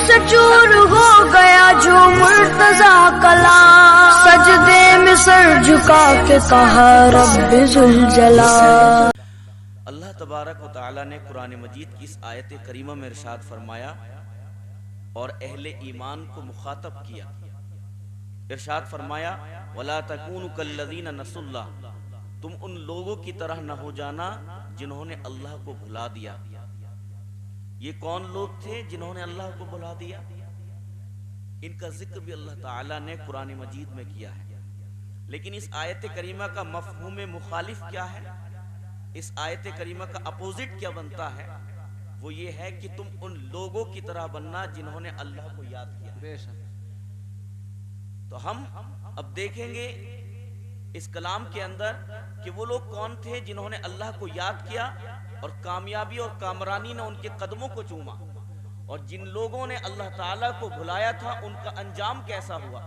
से चूर हो गया जो मुर्तजा कलाम, सजदे में सर झुका के कहा रब्बि ज़ुल जलाल। अल्लाह तबारक व तआला ने कुरान मजीद की इस आयत करीमा में इरशाद फरमाया और अहले ईमान को मुखातब किया। इरशाद फरमाया वला तकूनु कल्लज़ीना नसुल्लाह, तुम उन लोगों की तरह न हो जाना जिन्होंने अल्लाह को भुला दिया। ये कौन लोग थे जिन्होंने अल्लाह को भुला दिया? इनका जिक्र भी अल्लाह ताला ने कुरान मजीद में किया है। लेकिन इस आयत करीमा का मफ़हूम मुखालिफ क्या है? इस आयत करीमा का अपोजिट क्या बनता है? वो ये है कि तुम उन लोगों की तरह बनना जिन्होंने अल्लाह को याद किया। तो हम अब देखेंगे इस कलाम के अंदर कि वो लोग कौन थे जिन्होंने अल्लाह को याद किया और कामयाबी और कामरानी ने उनके कदमों को चूमा, और जिन लोगों ने अल्लाह ताला को भुलाया था उनका अंजाम कैसा हुआ।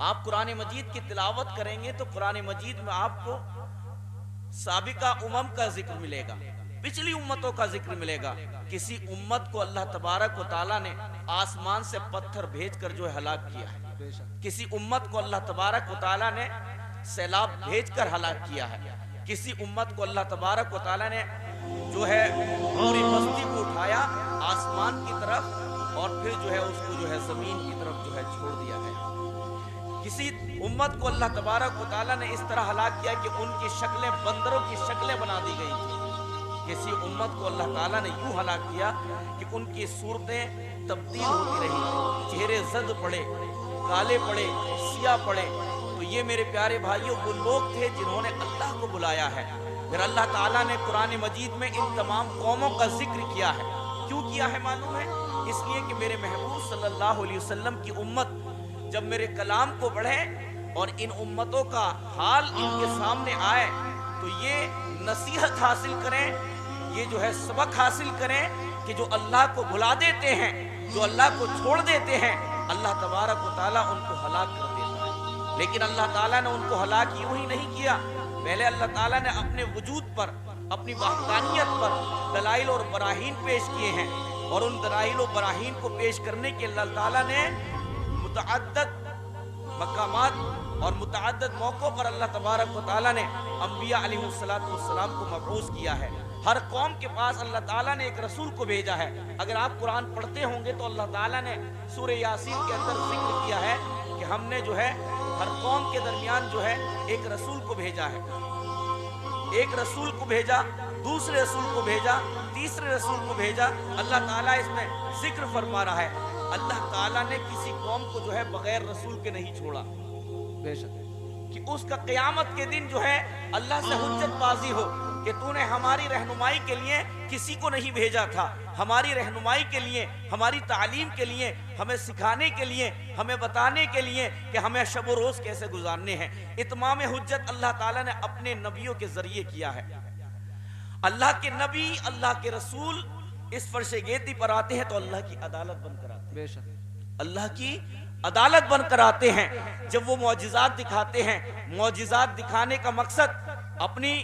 आप कुरान मजीद की तिलावत करेंगे तो कुरान मजीद में आपको साबिका उम्म का जिक्र मिलेगा, पिछली उम्मतों का जिक्र मिलेगा। किसी उम्मत को अल्लाह तबारक व तआला ने आसमान से पत्थर भेजकर जो है हलाक किया है। किसी उम्मत को अल्लाह तबारक व तआला ने सैलाब भेजकर हलाक किया है। किसी उम्मत को अल्लाह तबारक व तआला ने जो है पूरी बस्ती को उठाया आसमान की तरफ और फिर जो है उसको जो है जमीन की तरफ जो है छोड़ दिया है। किसी उम्मत को अल्लाह तबारक व तआला ने इस तरह हलाक किया कि उनकी शक्लें बंदरों की शक्लें बना दी गई थी। किसी उम्मत को अल्लाह ताला ने यूं हलाक किया कि उनकी सूरतें तब्दील होती रही, चेहरे जद पड़े, काले पड़े, सिया पड़े। तो ये मेरे प्यारे भाइयों वो लोग थे जिन्होंने अल्लाह को बुलाया है। फिर अल्लाह ताला ने कुरान मजीद में इन तमाम कौमों का जिक्र किया है। क्यों किया है मालूम है? इसलिए कि मेरे महबूब सल्लल्लाहु अलैहि वसल्लम की उम्मत जब मेरे कलाम को पढ़े और इन उम्मतों का हाल इनके सामने आए तो ये नसीहत हासिल करें, ये जो है सबक हासिल करें कि जो अल्लाह को भुला देते हैं, जो अल्लाह को छोड़ देते हैं, अल्लाह तबारक व तआला उनको हलाक कर देता है। लेकिन अल्लाह ताला ने उनको हलाक यूं ही नहीं किया। पहले अल्लाह ताला ने अपने वजूद पर, अपनी वहदानियत पर दलाइल और बराहीन पेश किए हैं, और उन दलाइल और बराहीन को पेश करने के अल्लाह ताला ने मुतअद्दिद मकामात और मुतअद्दिद मौक़ों पर अल्लाह तबारक व तआला ने अंबिया अलैहिस्सलातु वस्सलाम को मबऊस किया है। हर कौम के पास अल्लाह ताला ने एक रसूल को भेजा है। अगर आप कुरान पढ़ते होंगे तो अल्लाह ताला ने सूरह यासीन के अंदर जिक्र किया है कि हमने जो है हर कौम के दरमियान जो है एक रसूल को भेजा है। एक रसूल को भेजा, दूसरे रसूल को भेजा, तीसरे रसूल को भेजा। अल्लाह ताला इसमें जिक्र फरमा रहा है अल्लाह ताला ने किसी कौम को जो है बगैर रसूल के नहीं छोड़ा। बेशक कि उसका क़यामत के दिन जो है अल्लाह से हुज्जत बाजी हो कि तूने हमारी रहनुमाई के लिए किसी को नहीं भेजा था, हमारी रहनुमाई के लिए, हमारी तालीम के लिए, हमें सिखाने के लिए, हमें बताने के लिए कि हमें शब व रोज़ कैसे गुजारने हैं। इत्माम हुज्जत अल्लाह ताला ने अपने नबियों के जरिए किया है। अल्लाह के नबी, अल्लाह के रसूल इस फर्श गेदी पर आते हैं तो अल्लाह की अदालत बनकर आते हैं। बेशक अल्लाह की अदालत बनकर आते हैं। जब वो मौजिज़ात दिखाते हैं, मौजिज़ात दिखाने का मकसद अपनी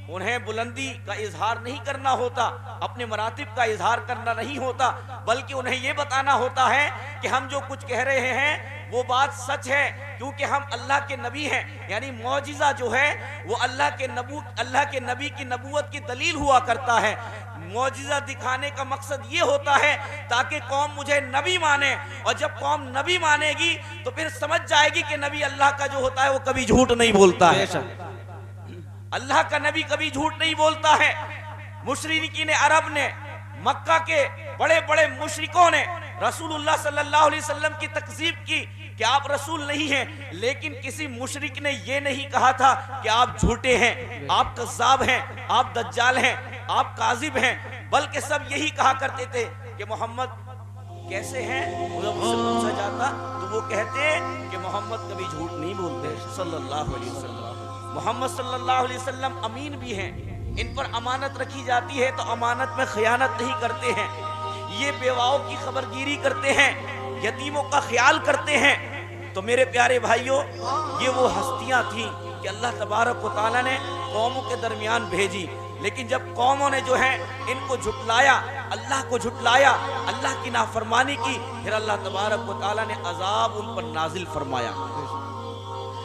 उन्हें बुलंदी का इजहार नहीं करना होता, अपने मरातिब का इजहार करना नहीं होता, बल्कि उन्हें यह बताना होता है कि हम जो कुछ कह रहे हैं वो बात सच है, क्योंकि हम अल्लाह के नबी हैं। यानी मौजिज़ा जो है वो अल्लाह के नबी की नबूवत की दलील हुआ करता है। मौजिज़ा दिखाने का मकसद ये होता है ताकि कौम मुझे नबी माने, और जब कौम नबी मानेगी तो फिर समझ जाएगी कि नबी अल्लाह का जो होता है वो कभी झूठ नहीं बोलता है। अल्लाह का नबी कभी झूठ नहीं बोलता है। मुशरिकीन अरब ने, मक्का के बड़े बड़े मुशरिकों ने रसूलुल्लाह सल्लल्लाहु अलैहि वसल्लम की तकज़ीब की कि आप रसूल नहीं हैं, लेकिन किसी मुशरिक ने यह नहीं कहा था कि आप झूठे हैं, आप कज़्ज़ाब हैं, आप दज्जाल हैं, आप काज़िब हैं, बल्कि सब यही कहा करते थे कि मोहम्मद कैसे हैं। जब उससे पूछा जाता तो वो कहते कि मोहम्मद कभी झूठ नहीं बोलते सल्लल्लाहु अलैहि वसल्लम। मोहम्मद सल्लल्लाहु अलैहि वसल्लम अमीन भी हैं, इन पर अमानत रखी जाती है तो अमानत में खयानत नहीं करते हैं। ये बेवाओं की खबरगिरी करते हैं, यतीमों का ख्याल करते हैं। तो मेरे प्यारे भाइयों, ये वो हस्तियां थी कि अल्लाह तबारक व तआला ने कौमों के दरमियान भेजी। लेकिन जब कौमों ने जो है इनको झुटलाया, अल्लाह को झुटलाया, अल्लाह की नाफरमानी की, फिर अल्लाह तबारक व तआला ने अजाब उन पर नाजिल फरमाया।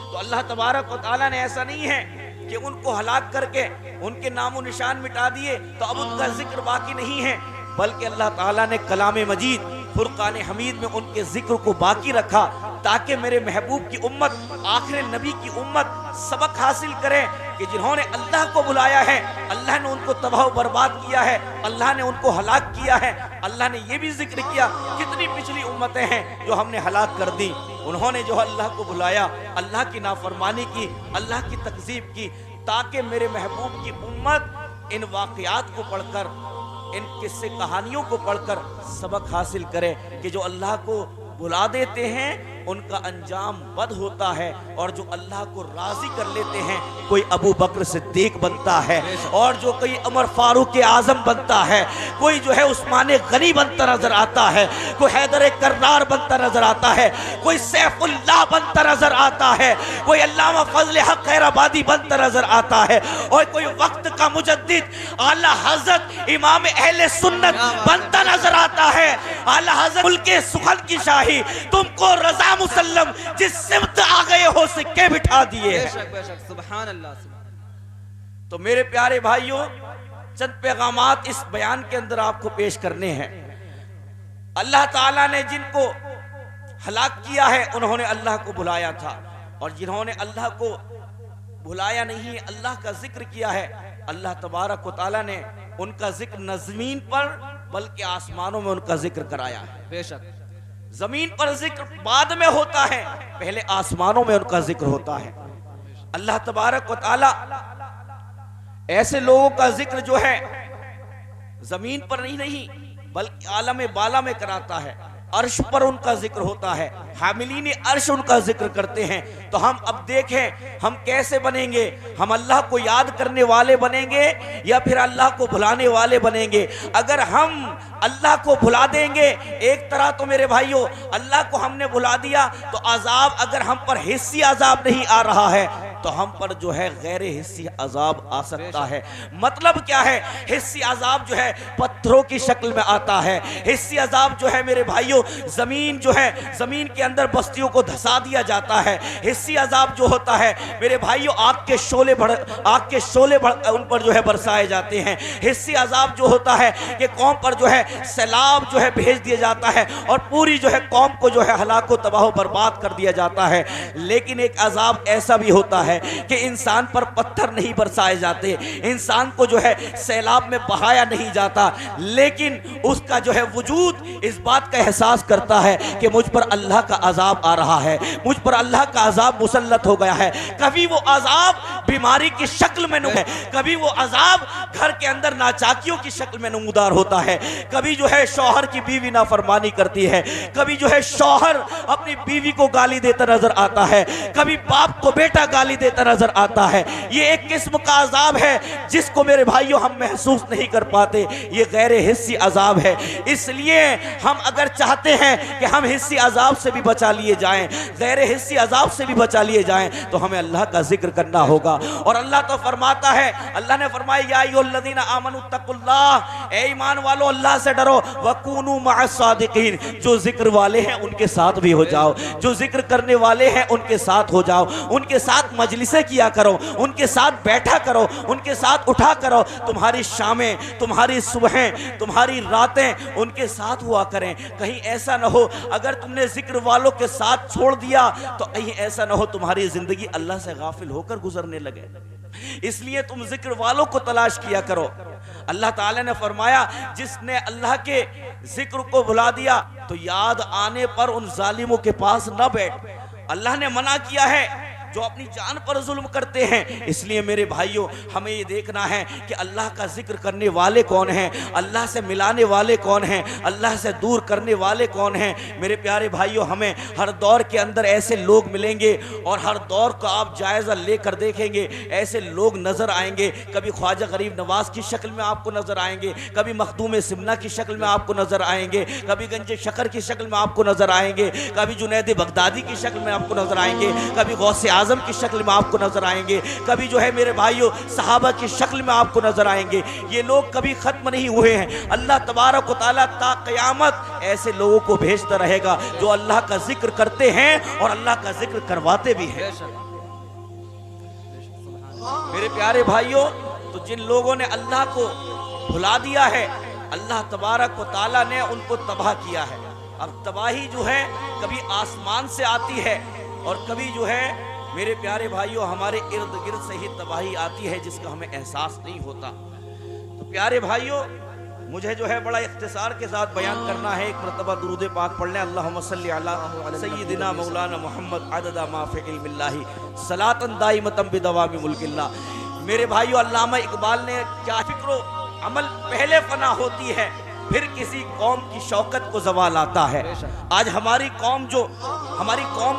तो अल्लाह तबारक व तआला ने ऐसा नहीं है कि उनको हलाक करके उनके नामो निशान मिटा दिए तो अब उनका जिक्र बाकी नहीं है, बल्कि अल्लाह ताला ने कलाम मजीद फुरकान हमीद में उनके जिक्र को बाकी रखा ताकि मेरे महबूब की उम्मत, आखिर नबी की उम्मत सबक हासिल करे कि जिन्होंने अल्लाह को बुलाया है अल्लाह ने उनको तबाह बर्बाद किया है, अल्लाह ने उनको हलाक किया है। अल्लाह ने यह भी जिक्र किया कितनी पिछली उम्मतें हैं जो हमने हलाक कर दी, उन्होंने जो अल्लाह को बुलाया, अल्लाह की नाफरमानी की, अल्लाह की तकज़ीब की, ताकि मेरे महबूब की उम्मत इन वाक़यात को पढ़कर, इन किस्से कहानियों को पढ़कर सबक हासिल करे कि जो अल्लाह को बुला देते हैं उनका अंजाम बद होता है, और जो अल्लाह को राजी कर लेते हैं कोई अबू बकर सिद्दीक बनता है, और जो कोई उमर फारूक आजम बनता है, कोई जो है उस्मान गनी बनता नजर आता है, कोई हैदर कर्रार बनता नजर आता है, कोई सैफुल्लाह बनता नजर आता है, कोई अल्लामा फजल हक खैराबादी बनता नजर आता है, और कोई वक्त का मुजद्दिद आला हजरत इमाम अहले सुन्नत बनता नजर आता है। आला हजरत मुल्के सुखन की शाही तुमको रजा मुसल्लम जिस सिमत आ गए हो सिक्के बिठा दिए। सुभान अल्लाह। तो मेरे प्यारे भाइयों, चंद पैगामात इस बयान के अंदर आपको पेश करने हैं। अल्लाह ताला ने जिनको हलाक किया है उन्होंने अल्लाह को बुलाया था, और जिन्होंने अल्लाह को बुलाया नहीं, अल्लाह का जिक्र किया है, अल्लाह तबारक व तआला ने उनका जिक्र न जमीन पर बल्कि आसमानों में उनका जिक्र कराया है। बेशक जमीन पर जिक्र बाद में होता है, पहले आसमानों में उनका जिक्र होता है। अल्लाह तबारक व तआला ऐसे लोगों का जिक्र जो है जमीन पर नहीं बल्कि आलम बाला में कराता है, अर्श पर उनका जिक्र होता है, हामिलीन अर्श उनका जिक्र करते हैं। तो हम अब देखें हम कैसे बनेंगे, हम अल्लाह को याद करने वाले बनेंगे या फिर अल्लाह को भुलाने वाले बनेंगे। अगर हम अल्लाह को भुला देंगे, एक तरह तो मेरे भाइयों अल्लाह को हमने भुला दिया तो अजाब, अगर हम पर हिस्सी अजाब नहीं आ रहा है तो हम पर जो है गैर हिस्सी अजाब आ सकता है। मतलब क्या है, हिस्सी अजाब जो है पत्थरों की शक्ल में आता है, हिस्सी अजाब जो है मेरे भाइयों जमीन जो है, जमीन के अंदर बस्तियों को धसा दिया जाता है। हिस्सी अजाब जो होता है मेरे भाइयों आग के शोले उन पर जो है बरसाए जाते हैं। हिस्सी अजाब जो होता है कि कौम पर जो है सैलाब जो है भेज दिया जाता है और पूरी जो है कौम को जो है हलाक व तबाह बर्बाद कर दिया जाता है। लेकिन एक अजाब ऐसा भी होता है कि इंसान पर पत्थर नहीं बरसाए जाते, इंसान को जो है सैलाब में बहाया नहीं जाता, लेकिन उसका जो है वजूद इस बात का एहसास करता है कि मुझ पर अल्लाह का अजाब आ रहा है, मुझ पर अल्लाह का अजाब मुसल्लत हो गया है। कभी वो अजाब बीमारी की शक्ल में है, कभी वो अजाब घर के अंदर नाचाकियों की शक्ल में नमूदार होता है, कभी जो है शौहर की बीवी नाफरमानी करती है, कभी जो है शौहर अपनी बीवी को गाली देता नजर आता है, कभी बाप को बेटा गाली देता नजर आता है। ये एक किस्म का अजाब है जिसको मेरे भाइयों हम महसूस नहीं कर पाते, ये गैर हिस्सी अजाब है। इसलिए हम अगर चाहते हैं कि हम हिस्सी अजाब से भी बचा लिए जाएं, गैर हिस्सी अजाब से भी बचा लिए जाएं, तो हमें अल्लाह का जिक्र करना होगा। और अल्लाह तो फरमाता है, अल्लाह ने फरमाया या अय्युहल्लज़ीना आमनू तक़ुल्लाह, ए ईमान वालों अल्लाह से डरो, वकूनू मअस सादिकीन, जो जिक्र वाले हैं उनके साथ भी हो जाओ, जो जिक्र करने वाले हैं उनके साथ हो जाओ, उनके साथ मजलिसें किया करो, उनके साथ बैठा करो, उनके साथ उठा करो, तुम्हारी शामें, तुम्हारी सुबहें, तुम्हारी रातें उनके साथ हुआ करें। कहीं ऐसा ना हो अगर तुमने जिक्र वालों के साथ छोड़ दिया तो कहीं ऐसा ना हो तुम्हारी जिंदगी अल्लाह से गाफिल होकर गुजरने लगे। इसलिए तुम जिक्र वालों को तलाश किया करो। अल्लाह ताला ने फरमाया जिसने अल्लाह के जिक्र को भुला दिया तो याद आने पर उन जालिमों के पास न बैठ। अल्लाह ने मना किया है जो अपनी जान पर जुल्म करते हैं। इसलिए मेरे भाइयों हमें ये देखना है कि अल्लाह का जिक्र करने वाले कौन हैं, अल्लाह से मिलाने वाले कौन हैं, अल्लाह से दूर करने वाले कौन हैं। मेरे प्यारे भाइयों हमें हर दौर के अंदर ऐसे लोग मिलेंगे और हर दौर का आप जायजा लेकर देखेंगे, ऐसे लोग नजर आएंगे। कभी ख्वाजा गरीब नवाज की शक्ल में आपको नजर आएंगे, कभी मखदूम सिमना की शक्ल में आपको नजर आएंगे, कभी गंज शकर की शक्ल में आपको नजर आएंगे, कभी जुनैद बगदादी की शक्ल में आपको नजर आएंगे, कभी गौसे आजम की शक्ल में आपको नजर आएंगे, कभी जो है मेरे भाइयों सहाबा की शक्ल में आपको नजर आएंगे। ये लोग कभी खत्म नहीं हुए हैं। अल्लाह तबारक व तआला ता क़यामत ऐसे लोगों को भेजता रहेगा जो अल्लाह का जिक्र करते हैं और अल्लाह का जिक्र करवाते भी हैं। मेरे प्यारे भाइयों, तो जिन लोगों ने अल्लाह को भुला दिया है, अल्लाह तबारक व तआला ने उनको तबाह किया है। अब तबाही जो है कभी आसमान से आती है और कभी जो है मेरे प्यारे भाइयों हमारे इर्द गिर्द से ही तबाही आती है जिसका हमें एहसास नहीं होता। तो प्यारे भाइयों, मुझे जो है बड़ा इख्तिसार के साथ बयान करना है। एक मरतबा दुरूद पाक पढ़ लें, अल्लाहुम्मा सल्ली अला सय्यिदिना मौलाना मुहम्मद अददा मा फी इल्मिल्लाहि सलातन दाइमतन बिदवामी मुल्किल्लाह। मेरे भाइयों, अल्लामा इकबाल ने क्या फिक्रो अमल पहले फना होती है, फिर किसी कौम की शौकत को ज़वाल आता है। आज हमारी कौम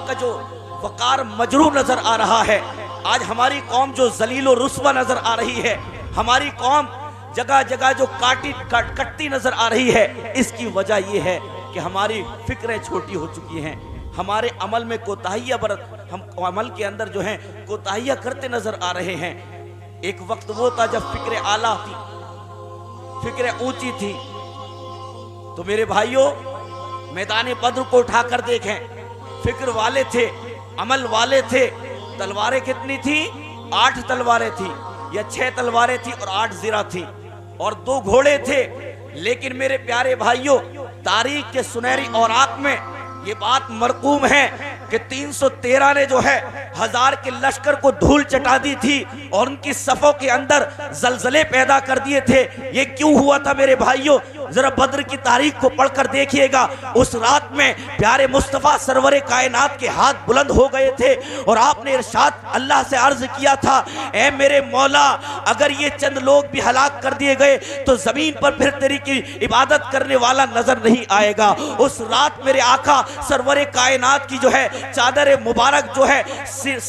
का जो वकार मजरू नजर आ रहा है, आज हमारी कौम जो जलील और रुस्वा नजर आ रही है, हमारी कौम जगह जगह जो कटती नजर आ रही है, इसकी वजह यह है कि हमारी फिक्रें छोटी हो चुकी हैं, हमारे अमल में कोताहियां हम अमल के अंदर जो है कोताहियां करते नजर आ रहे हैं। एक वक्त वो था जब फिक्र आला थी, फिक्र ऊंची थी। तो मेरे भाइयों, मैदान बद्र को उठाकर देखें, फिक्र वाले थे, अमल वाले थे। तलवारें कितनी थी? 8 तलवारें थी या 6 तलवारें थी और 8 ज़िरा थी और 2 घोड़े थे। लेकिन मेरे प्यारे भाइयों, तारीख के सुनहरी औराक में ये बात मरकूम है कि 313 ने जो है 1000 के लश्कर को धूल चटा दी थी और उनकी सफों के अंदर जलजले पैदा कर दिए थे। ये क्यों हुआ था मेरे भाइयों? जरा बद्र की तारीख को पढ़कर देखिएगा। उस रात में प्यारे मुस्तफा सरवरे कायनात के हाथ बुलंद हो गए थे और आपने इरशाद अल्लाह से अर्ज किया था, ऐ मेरे मौला, अगर ये चंद लोग भी हलाक कर दिए गए तो जमीन पर फिर तेरी की इबादत करने वाला नजर नहीं आएगा। उस रात मेरे आका सरवरे कायनात की जो है चादर मुबारक जो है,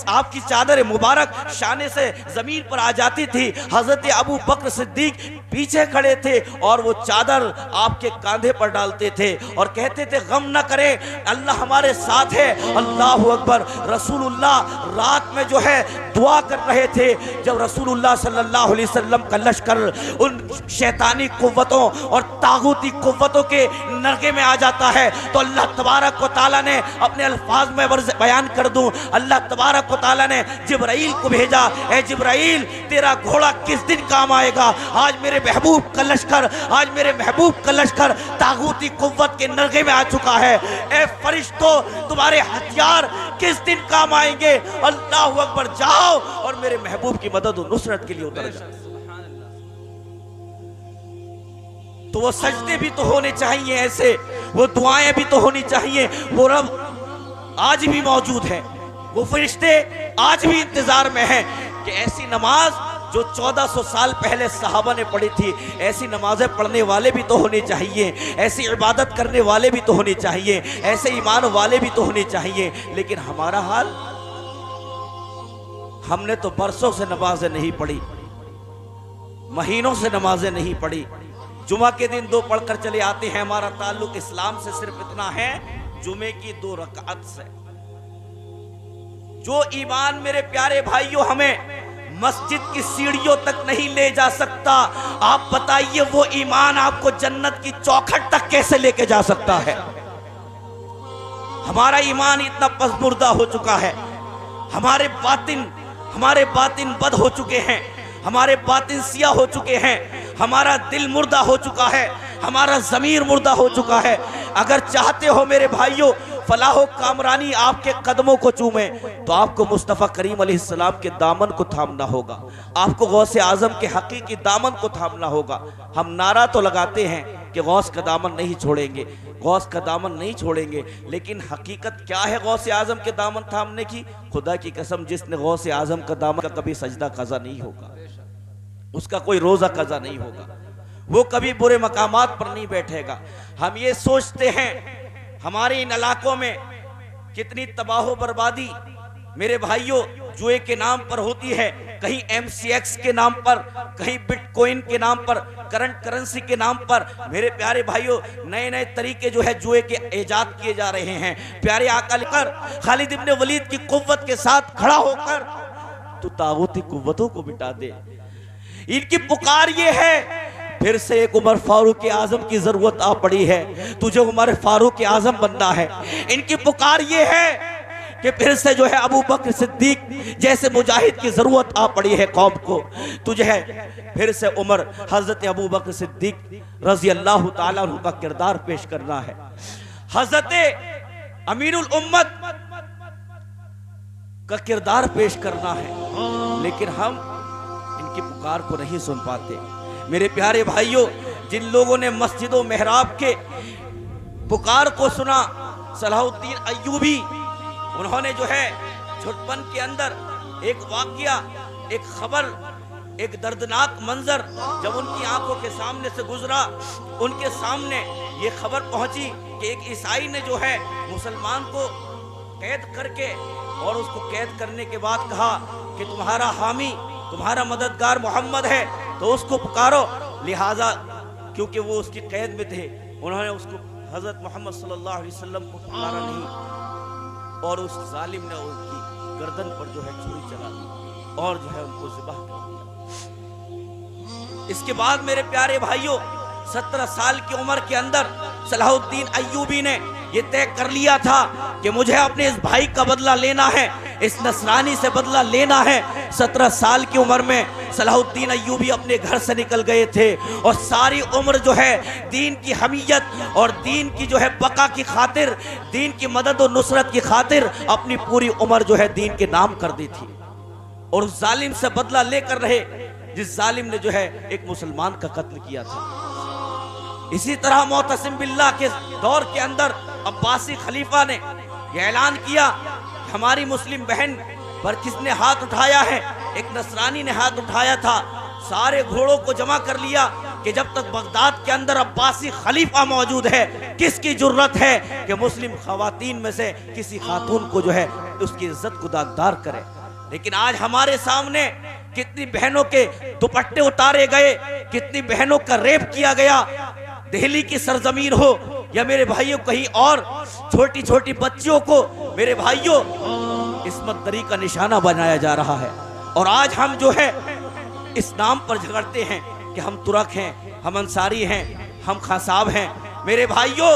आपकी चादर मुबारक शाने से जमीन पर आ जाती थी। हजरत अबू बकर सिद्दीक पीछे खड़े थे और वो चादर आपके कांधे पर डालते थे और कहते थे, गम न करें, अल्लाह हमारे साथ है। अल्लाह अकबर। रसूलुल्लाह रात में जो है दुआ कर रहे थे। जब रसूलुल्लाह सल्लल्लाहु अलैहि वसल्लम का लश्कर उन शैतानी कुव्वतों और तागूती कुव्वतों के नरके में आ जाता है तो अल्लाह तबारक व तआला ने अपने अल्फाज में बयान कर दूं, अल्लाह तबारक व तआला ने जिब्राइल को भेजा, ए जिब्राइल, तेरा घोड़ा किस दिन काम आएगा? आज मेरे महबूब का लश्कर तागूती कुव्वत के नरके में आ चुका है। ए फरिश्तों, तुम्हारे हथियार किस दिन काम आएंगे? अल्लाह अकबर, जाओ और मेरे महबूब की मदद और नुसरत के लिए उतर जाओ। तो वो सजदे भी तो होने चाहिए, ऐसे वो दुआएं भी तो होनी चाहिए। वो रब आज भी मौजूद है, वो फरिश्ते आज भी इंतजार में हैं कि ऐसी नमाज जो 1400 साल पहले सहाबा ने पढ़ी थी, ऐसी नमाजें पढ़ने वाले भी तो होने चाहिए, ऐसी इबादत करने वाले भी तो होने चाहिए, ऐसे ईमान वाले भी तो होने चाहिए। लेकिन हमारा हाल, हमने तो बरसों से नमाजें नहीं पढ़ी, महीनों से नमाजें नहीं पढ़ी, जुमा के दिन 2 पढ़कर चले आते हैं। हमारा ताल्लुक इस्लाम से सिर्फ इतना है, जुमे की 2 रकात से। जो ईमान मेरे प्यारे भाइयों हमें मस्जिद की सीढ़ियों तक नहीं ले जा सकता, आप बताइए वो ईमान आपको जन्नत की चौखट तक कैसे लेके जा सकता है? हमारा ईमान इतना पसमुर्दा हो चुका है, हमारे बातिन बद हो चुके हैं, हमारे बातिन सिया हो चुके हैं, हमारा दिल मुर्दा हो चुका है, हमारा ज़मीर मुर्दा हो चुका है। अगर चाहते हो मेरे भाइयों फलाहो कामरानी आपके कदमों को चूमे तो आपको मुस्तफ़ा करीम अलैहिस्सलाम के दामन को थामना होगा, आपको गौसे आज़म के हकीकी दामन को थामना होगा। हम नारा तो लगाते हैं कि गौस का दामन नहीं छोड़ेंगे, गौस का दामन नहीं छोड़ेंगे, लेकिन हकीकत क्या है गौसे आज़म के दामन थामने की? खुदा की कसम, जिसने गौसे आज़म का दामन का कभी सजदा कज़ा नहीं होगा, उसका कोई रोज़ा कज़ा नहीं होगा, वो कभी बुरे मकामात पर नहीं बैठेगा। हम ये सोचते हैं हमारे इन इलाकों में कितनी तबाह बर्बादी, मेरे भाइयों जुए के नाम पर होती है, कहीं MCX के नाम पर, कहीं बिटकॉइन के नाम पर, करंट करेंसी के नाम पर। मेरे प्यारे भाइयों, नए नए तरीके जो है जुए के इजाद किए जा रहे हैं। प्यारे आका लेकर खालिद इब्ने वलीद की कुव्वत के साथ खड़ा होकर तू तागूती कुव्वतों को मिटा दे। इनकी पुकार ये है, फिर से एक उमर फारूक आजम की जरूरत आ पड़ी है, तुझे उमर फारूक आजम बनना है। इनकी पुकार ये है कि फिर से जो है अबू बकर सिद्दीक जैसे मुजाहिद की जरूरत आ पड़ी है कौम को, तुझे है फिर से उमर हजरत अबू बकर सिद्दीक रजी अल्लाह ताला अन्हु का किरदार पेश करना है, हजरत अमीरुल उम्मत का किरदार पेश करना है। लेकिन हम इनकी पुकार को नहीं सुन पाते। मेरे प्यारे भाइयों, जिन लोगों ने मस्जिदों मेहराब के पुकार को सुना, सलाहुद्दीन अय्यूबी, उन्होंने जो है छुटपन के अंदर एक वाकया, एक खबर, एक दर्दनाक मंजर जब उनकी आंखों के सामने से गुजरा, उनके सामने ये खबर पहुंची कि एक ईसाई ने जो है मुसलमान को कैद करके और उसको कैद करने के बाद कहा कि तुम्हारा हामी, तुम्हारा मददगार मोहम्मद है, तो उसको पुकारो। लिहाजा क्योंकि वो उसकी कैद में थे, उन्होंने उसको हजरत मोहम्मद सल्लल्लाहु अलैहि वसल्लम को पुकारा नहीं, और उस जालिम ने उनकी गर्दन पर जो है छुरी चला दी और जो है उनको ज़िबह कर दिया। इसके बाद मेरे प्यारे भाइयों, 17 साल की उम्र के अंदर सलाहुद्दीन अय्यूबी ने ये तय कर लिया था कि मुझे अपने इस भाई का बदला लेना है, इस नसरानी से बदला लेना है। 17 साल की उम्र में सलाहुद्दीन अय्यूबी अपने घर से निकल गए थे और सारी उम्र जो है दीन की हमीयत और दीन की जो है बका की खातिर, दीन की मदद और नुसरत की खातिर अपनी पूरी उम्र जो है दीन के नाम कर दी थी, और उस जालिम से बदला लेकर रहे जिस जालिम ने जो है एक मुसलमान का कत्ल किया था। इसी तरह मोतसिम बिल्लाह के दौर के अंदर अब्बासी खलीफा ने यह ऐलान किया, हमारी मुस्लिम बहन पर किसने हाथ उठाया है? एक नसरानी ने हाथ उठाया था। सारे घोड़ों को जमा कर लिया कि जब तक बगदाद के अंदर अब्बासी खलीफा मौजूद है, किसकी जुर्रत है कि मुस्लिम खवातीन में से किसी खातून को जो है उसकी इज्जत को दागदार करे। लेकिन आज हमारे सामने कितनी बहनों के दुपट्टे उतारे गए, कितनी बहनों का रेप किया गया, दिल्ली की सरजमीन हो या मेरे भाइयों कहीं और, छोटी छोटी बच्चियों को मेरे भाइयों इस्मत दरी का निशाना बनाया जा रहा है। और आज हम जो है इस नाम पर झगड़ते हैं कि हम तुरक हैं, हम अंसारी हैं, हम खासाब हैं। मेरे भाइयों,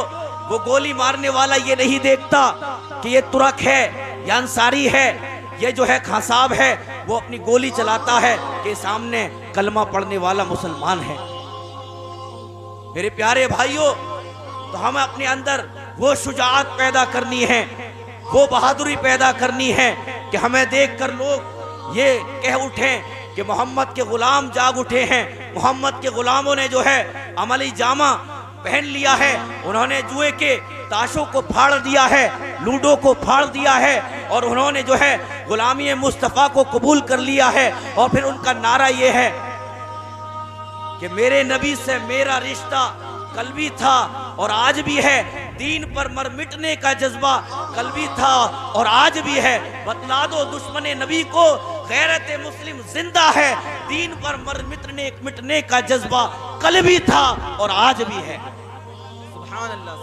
वो गोली मारने वाला ये नहीं देखता कि ये तुरक है या अंसारी है, ये जो है खासाब है, वो अपनी गोली चलाता है कि सामने कलमा पढ़ने वाला मुसलमान है। मेरे प्यारे भाइयों, तो हमें अपने अंदर वो शुजाअत पैदा करनी है, वो बहादुरी पैदा करनी है कि हमें देखकर लोग ये कह उठें कि मोहम्मद के गुलाम जाग उठे हैं। मोहम्मद के गुलामों ने जो है अमली जामा पहन लिया है, उन्होंने जुए के ताशों को फाड़ दिया है, लूडो को फाड़ दिया है, और उन्होंने जो है गुलामी मुस्तफ़ा को कबूल कर लिया है। और फिर उनका नारा ये है कि मेरे नबी से मेरा रिश्ता कल भी था और आज भी है, दीन पर मर मिटने का जज्बा कल भी था और आज भी है। बतला दो दुश्मने नबी को गैरत मुस्लिम जिंदा है, दीन पर मर मिटने का जज्बा कल भी था और आज भी है। सुभान अल्लाह।